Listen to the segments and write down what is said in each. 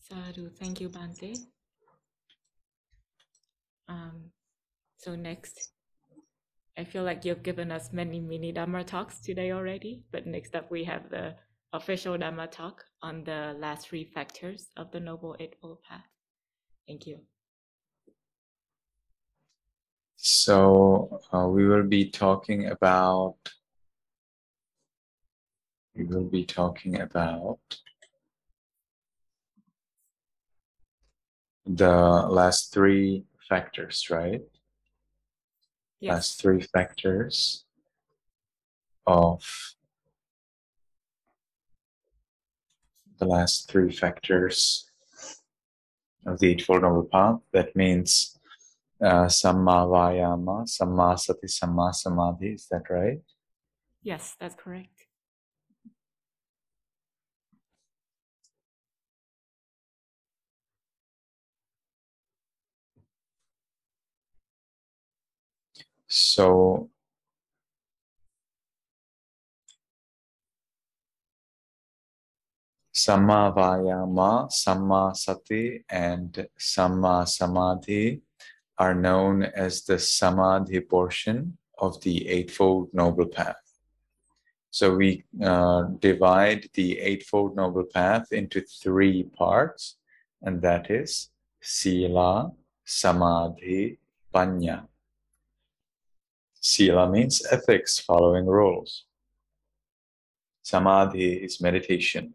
Sadhu, thank you, Bante. So next, I feel like you've given us many mini Dhamma talks today already, but next up we have the official Dhamma talk on the last three factors of the Noble Eightfold Path. Thank you. So we will be talking about the last three factors, right? Yes. Last three factors of the Eightfold Noble Path. That means Samma Vayama, Samma Sati, Samma Samadhi. Is that right? Yes, that's correct. So Samma Vayama, Samma Sati, and Samma Samadhi are known as the Samadhi portion of the Eightfold Noble Path. So we divide the Eightfold Noble Path into three parts, and that is Sila, Samadhi, Panya. Sila means ethics, following rules. Samadhi is meditation.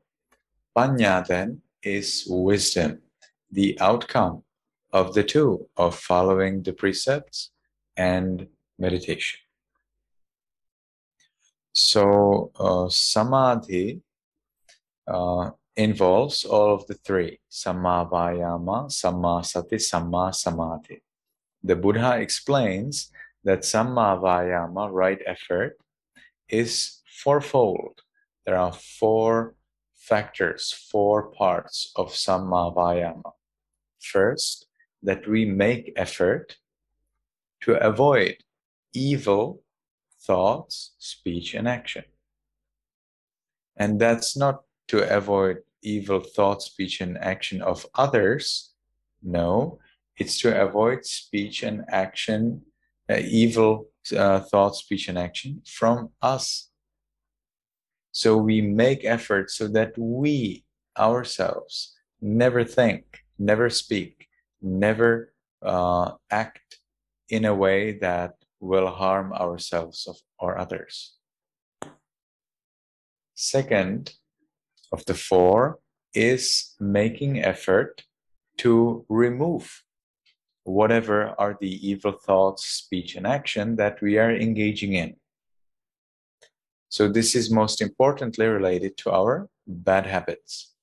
Panya then is wisdom, the outcome of the two, of following the precepts and meditation. So Samadhi involves all of the three: Samma Vayama, Samma Sati, Samma Samadhi. The Buddha explains that Samma Vayama, right effort, is fourfold. There are four factors, four parts of Samma Vayama. First, that we make effort to avoid evil thoughts, speech, and action. And that's not to avoid evil thought, speech, and action of others. No, it's to avoid speech and action, evil thought, speech, and action from us. So we make efforts so that we ourselves never think, never speak, never act in a way that will harm ourselves or others. Second of the four is making effort to remove whatever are the evil thoughts, speech, and action that we are engaging in. So this is most importantly related to our bad habits.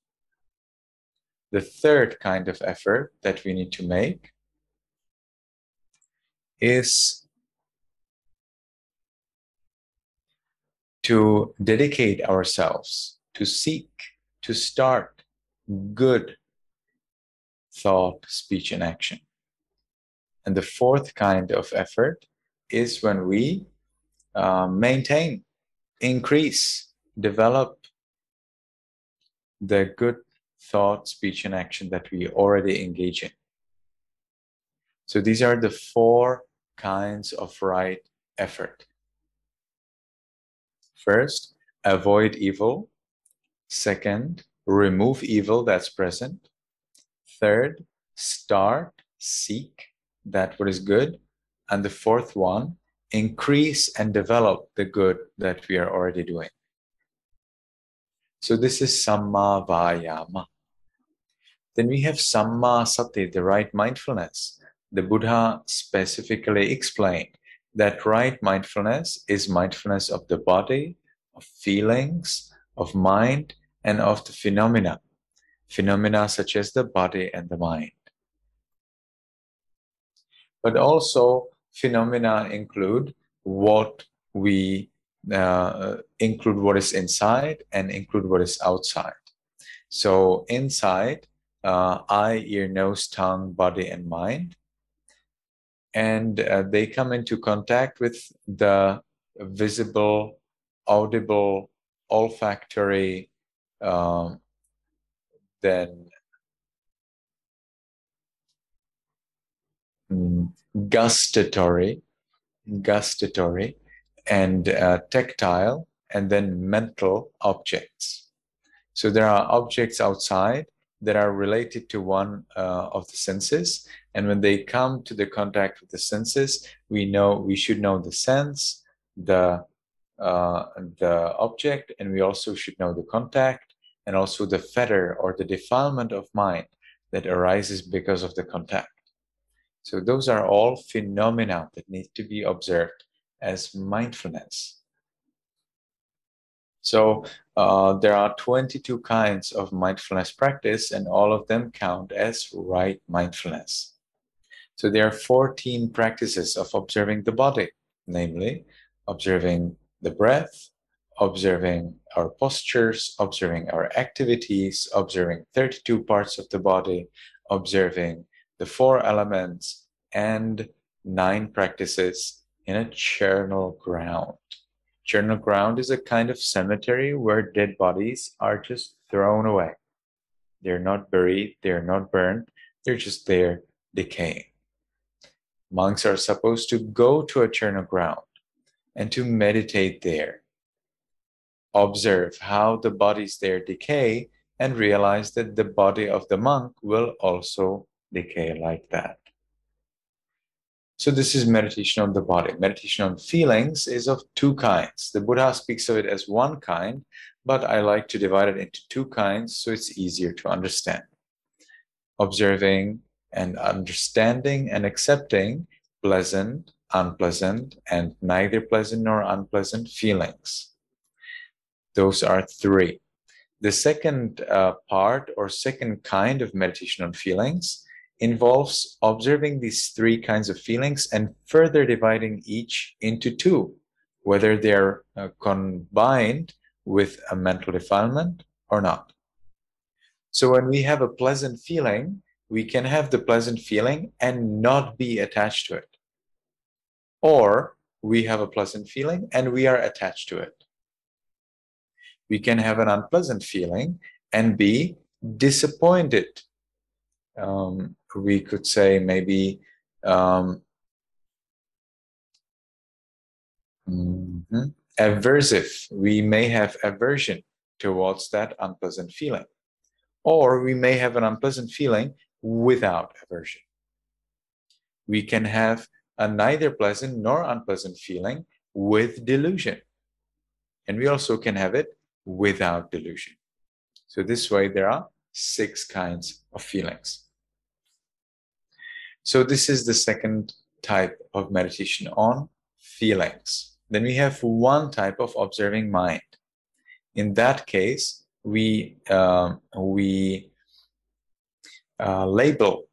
The third kind of effort that we need to make is to dedicate ourselves to seek, to start good thought, speech, and action. And the fourth kind of effort is when we maintain, increase, develop the good thought, speech, and action that we already engage in. So these are the four kinds of right effort. First, avoid evil. Second, remove evil that's present. Third, start, seek that what is good. And the fourth one, increase and develop the good that we are already doing. So this is Samma Vayama. Then we have Samma Sati, the right mindfulness. The Buddha specifically explained that right mindfulness is mindfulness of the body, of feelings, of mind, and of the phenomena. Phenomena such as the body and the mind. But also phenomena include what we include what is inside and include what is outside. So inside, eye, ear, nose, tongue, body, and mind. And they come into contact with the visible, audible, olfactory, then gustatory, and tactile, and then mental objects. So there are objects outside that are related to one of the senses, and when they come to the contact with the senses, we should know the sense, the object, and we also should know the contact, and also the fetter or the defilement of mind that arises because of the contact. So those are all phenomena that need to be observed as mindfulness. So there are 22 kinds of mindfulness practice, and all of them count as right mindfulness. So there are 14 practices of observing the body, namely observing the breath, observing our postures, observing our activities, observing 32 parts of the body, observing the 4 elements, and 9 practices in a charnel ground. Charnel ground is a kind of cemetery where dead bodies are just thrown away. They're not buried, they're not burned, they're just there decaying. Monks are supposed to go to a charnel ground and to meditate there. Observe how the bodies there decay and realize that the body of the monk will also decay like that. So this is meditation on the body. Meditation on feelings is of 2 kinds. The Buddha speaks of it as 1 kind, but I like to divide it into 2 kinds so it's easier to understand. Observing and understanding and accepting pleasant, unpleasant, and neither pleasant nor unpleasant feelings. Those are 3. The second part or second kind of meditation on feelings involves observing these 3 kinds of feelings and further dividing each into 2, whether they're combined with a mental defilement or not. So when we have a pleasant feeling, we can have the pleasant feeling and not be attached to it. Or we have a pleasant feeling and we are attached to it. We can have an unpleasant feeling and be disappointed. We could say maybe aversive. We may have aversion towards that unpleasant feeling. Or we may have an unpleasant feeling without aversion. We can have a neither pleasant nor unpleasant feeling with delusion. And we also can have it without delusion. So this way there are 6 kinds of feelings. So this is the second type of meditation on feelings. Then we have 1 type of observing mind. In that case, we label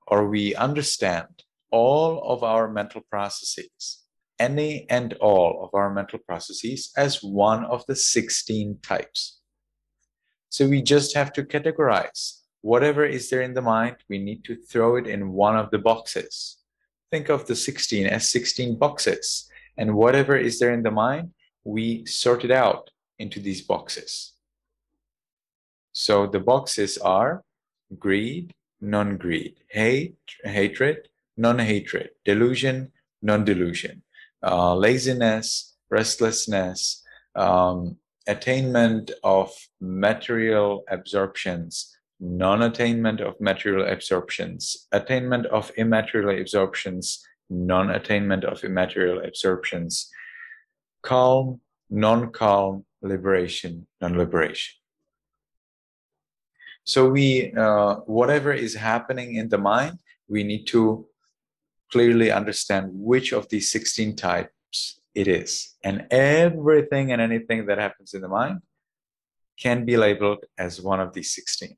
or we understand all of our mental processes, any and all of our mental processes, as one of the 16 types. So we just have to categorize. Whatever is there in the mind, we need to throw it in one of the boxes. Think of the 16 as 16 boxes. And whatever is there in the mind, we sort it out into these boxes. So the boxes are greed, non-greed, hatred, non-hatred, delusion, non-delusion, laziness, restlessness, attainment of material absorptions, non-attainment of material absorptions, attainment of immaterial absorptions, non-attainment of immaterial absorptions, calm, non-calm, liberation, non-liberation. So whatever is happening in the mind, we need to clearly understand which of these 16 types it is. And everything and anything that happens in the mind can be labeled as one of these 16.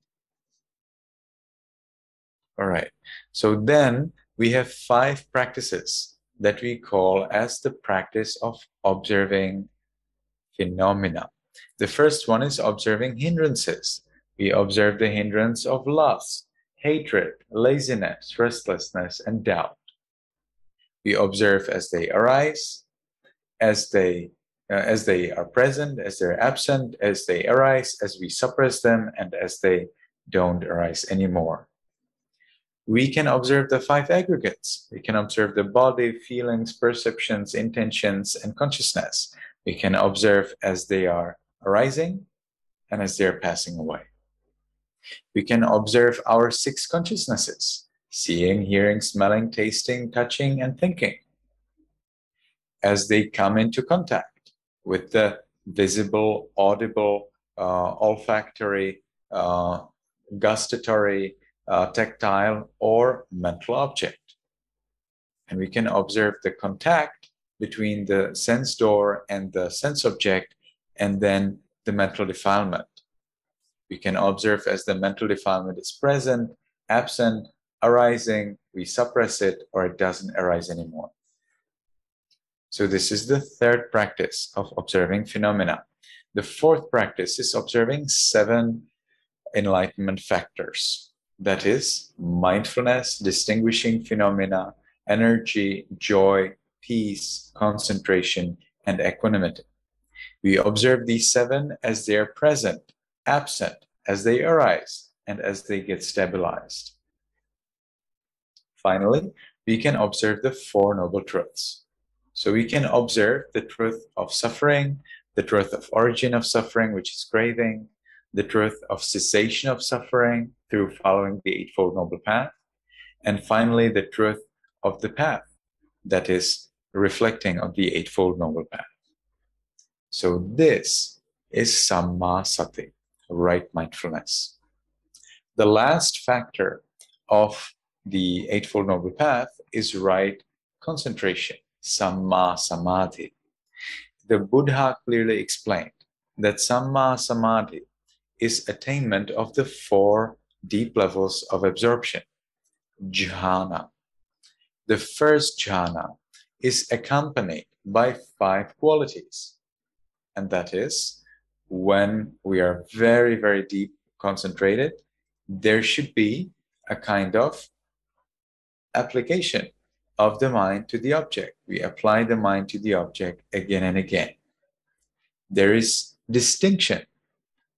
All right. So then we have 5 practices that we call as the practice of observing phenomena. The first one is observing hindrances. We observe the hindrance of lust, hatred, laziness, restlessness, and doubt. We observe as they arise, as they are present, as they're absent, as they arise, as we suppress them, and as they don't arise anymore. We can observe the 5 aggregates. We can observe the body, feelings, perceptions, intentions, and consciousness. We can observe as they are arising and as they are passing away. We can observe our 6 consciousnesses: seeing, hearing, smelling, tasting, touching, and thinking, as they come into contact with the visible, audible, olfactory, gustatory, tactile, or mental object. And we can observe the contact between the sense door and the sense object, and then the mental defilement. We can observe as the mental defilement is present, absent, arising, we suppress it, or it doesn't arise anymore. So this is the 3rd practice of observing phenomena. The 4th practice is observing 7 enlightenment factors. That is mindfulness, distinguishing phenomena, energy, joy, peace, concentration, and equanimity. We observe these 7 as they are present, absent, as they arise, and as they get stabilized. Finally, we can observe the 4 noble truths. So we can observe the truth of suffering, the truth of origin of suffering, which is craving, the truth of cessation of suffering through following the Eightfold Noble Path, and finally the truth of the path, that is reflecting on the Eightfold Noble Path. So this is Samma Sati, right mindfulness. The last factor of the Eightfold Noble Path is right concentration, Samma Samadhi. The Buddha clearly explained that Samma Samadhi is attainment of the 4 deep levels of absorption, jhana. The first jhana is accompanied by 5 qualities, and that is, when we are very, very deep concentrated, there should be a kind of application of the mind to the object. We apply the mind to the object again and again. There is distinction.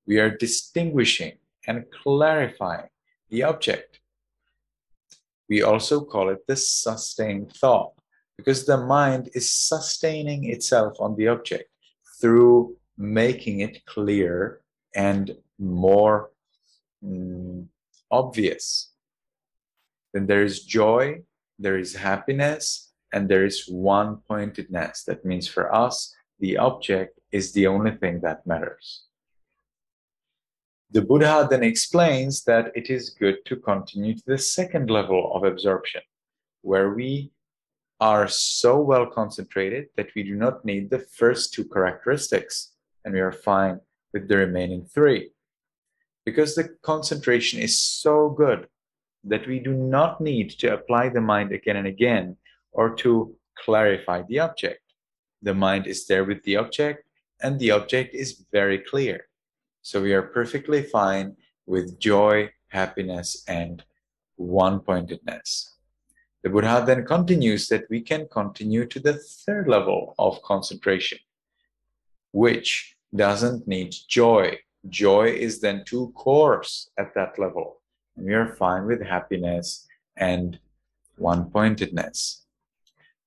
We are distinguishing and clarifying the object. We also call it the sustained thought, because the mind is sustaining itself on the object through making it clear and more obvious. Then there is joy, there is happiness, and there is one-pointedness. That means for us, the object is the only thing that matters. The Buddha then explains that it is good to continue to the 2nd level of absorption, where we are so well concentrated that we do not need the first 2 characteristics, and we are fine with the remaining 3. Because the concentration is so good that we do not need to apply the mind again and again or to clarify the object. The mind is there with the object, and the object is very clear. So we are perfectly fine with joy, happiness, and one-pointedness. The Buddha then continues that we can continue to the 3rd level of concentration, which doesn't need joy. Joy is then too coarse at that level, and we are fine with happiness and one-pointedness.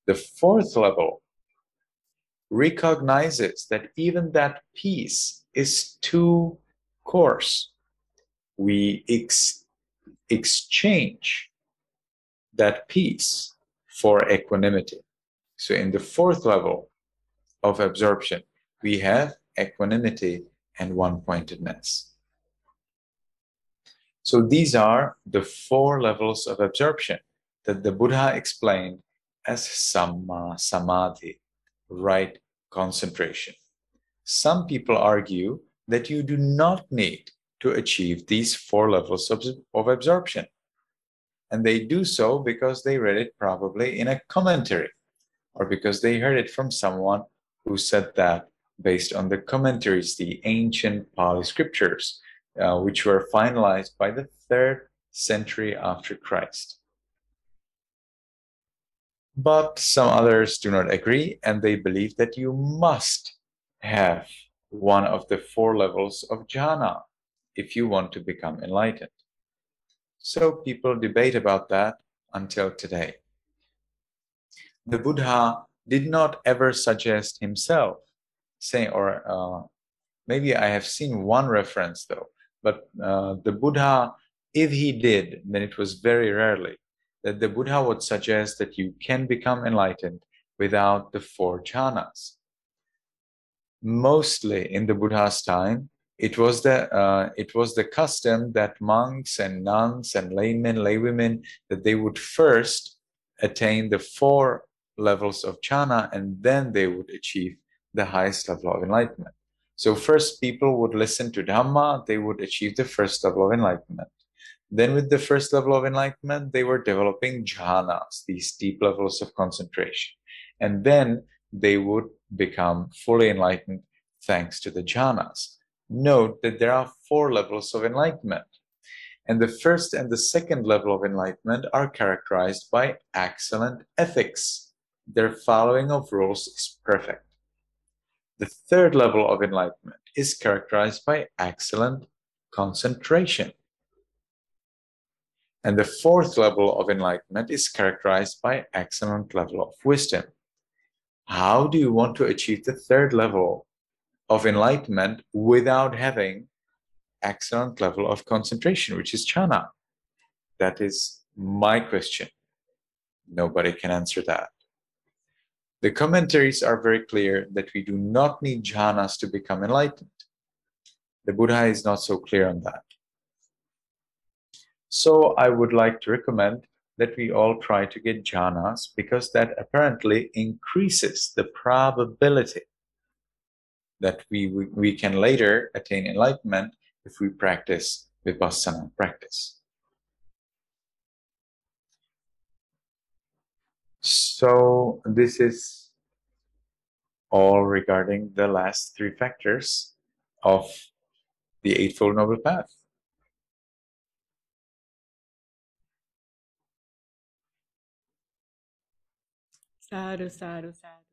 The 4th level recognizes that even that peace is too coarse. We exchange that peace for equanimity. So in the 4th level of absorption, we have equanimity and one-pointedness. So these are the 4 levels of absorption that the Buddha explained as Samma Samadhi, right concentration. Some people argue that you do not need to achieve these 4 levels of absorption. And they do so because they read it probably in a commentary, or because they heard it from someone who said that based on the commentaries, the ancient Pali scriptures, which were finalized by the 3rd century after Christ. But some others do not agree, and they believe that you must have one of the 4 levels of jhana if you want to become enlightened. So people debate about that until today. The Buddha did not ever suggest himself, saying, or maybe I have seen one reference though, but the Buddha, if he did, then it was very rarely, that the Buddha would suggest that you can become enlightened without the four jhanas. Mostly in the Buddha's time, it was the custom that monks and nuns and laymen, laywomen, that they would first attain the four levels of jhana, and then they would achieve the highest level of enlightenment. So first people would listen to Dhamma, they would achieve the first level of enlightenment. Then with the first level of enlightenment, they were developing jhanas, these deep levels of concentration. And then they would become fully enlightened thanks to the jhanas. Note that there are four levels of enlightenment. And the first and the second level of enlightenment are characterized by excellent ethics. Their following of rules is perfect. The third level of enlightenment is characterized by excellent concentration. And the fourth level of enlightenment is characterized by excellent level of wisdom. How do you want to achieve the third level of enlightenment without having excellent level of concentration, which is jhana? That is my question. Nobody can answer that. The commentaries are very clear that we do not need jhanas to become enlightened. The Buddha is not so clear on that. So I would like to recommend that we all try to get jhanas, because that apparently increases the probability that we can later attain enlightenment if we practice vipassana practice. So this is all regarding the last three factors of the Eightfold Noble Path. Sadhu, sadhu, sadhu.